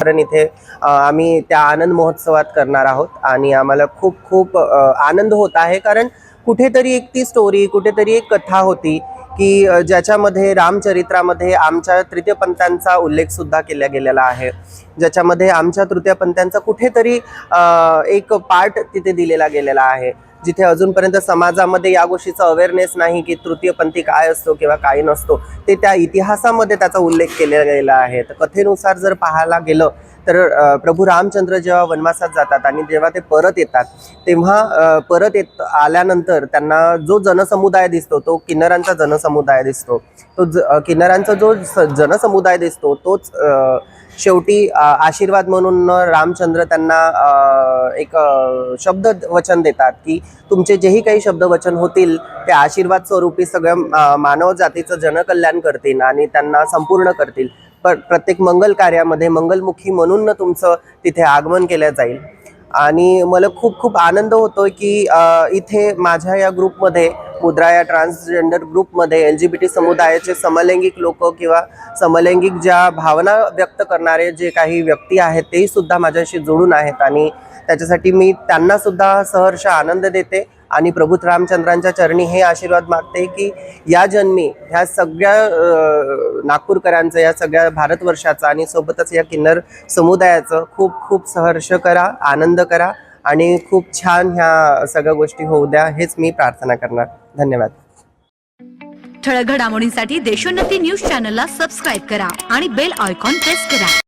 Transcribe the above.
नामकरण इथे आम्ही त्या आनंद महोत्सवात करणार आहोत आणि आम्हाला खूप खूप आनंद होत आहे, कारण कुठेतरी एक ती स्टोरी, कुठेतरी एक कथा होती की ज्याच्यामध्ये रामचरित्रामध्ये आमच्या तृतीयपंथांचा उल्लेख सुद्धा केला गेलेला आहे, ज्याच्यामध्ये आमच्या तृतीयपंथांचा कुठेतरी एक पार्ट तिथे दिलेला गेलेला आहे, जिथे अजूनपर्यंत समाजामध्ये या गोष्टीचा अवेअरनेस नाही की तृतीयपंथी काय असतो किंवा काय नसतो, ते त्या इतिहासामध्ये त्याचा उल्लेख केला गेला आहे. तर कथेनुसार जर पाहायला गेलं तर प्रभू रामचंद्र जेव्हा वनवासात जातात आणि जेव्हा ते परत येतात, तेव्हा परत आल्यानंतर त्यांना जो जनसमुदाय दिसतो तो किन्नरांचा जनसमुदाय दिसतो. तो किन्नरांचा जो जनसमुदाय दिसतो तोच शेवटी आशीर्वाद म्हणून रामचंद्र त्यांना एक शब्द वचन देतात की तुमचे जेही काही शब्द वचन होतील ते आशीर्वाद स्वरूपी सगळ्या मानव जातीचं जनकल्याण करतील आणि त्यांना संपूर्ण करतील. प्रत्येक मंगल कार्यामध्ये मंगलमुखी म्हणून तुमचं तिथे आगमन केलं जाईल. आणि मला खूप खूप आनंद होतोय की इथे माझ्या या ग्रुपमध्ये, मुद्रा या ट्रान्सजेंडर ग्रुपमध्ये LGBT समुदायाचे समलैंगिक लोक किंवा समलैंगिक ज्या भावना व्यक्त करणारे जे काही व्यक्ती आहेत तेही सुद्धा माझ्याशी जोडून आहेत आणि त्याच्यासाठी मी त्यांना सुद्धा सहर्ष आनंद देते आणि प्रभू रामचंद्रांच्या चरणी हे आशीर्वाद मागते की या जन्मी ह्या सगळ्या नागपूरकरांचं, या सगळ्या भारतवर्षाचं आणि सोबतच या किन्नर समुदायाचं खूप खूप सहर्ष करा, आनंद करा आणि खूप छान ह्या सगळ्या गोष्टी होऊ द्या, हेच मी प्रार्थना करणार. धन्यवाद. ठळक घडामोडींसाठी देशोन्नती न्यूज चॅनलला सबस्क्राईब करा आणि बेल आयकॉन प्रेस करा.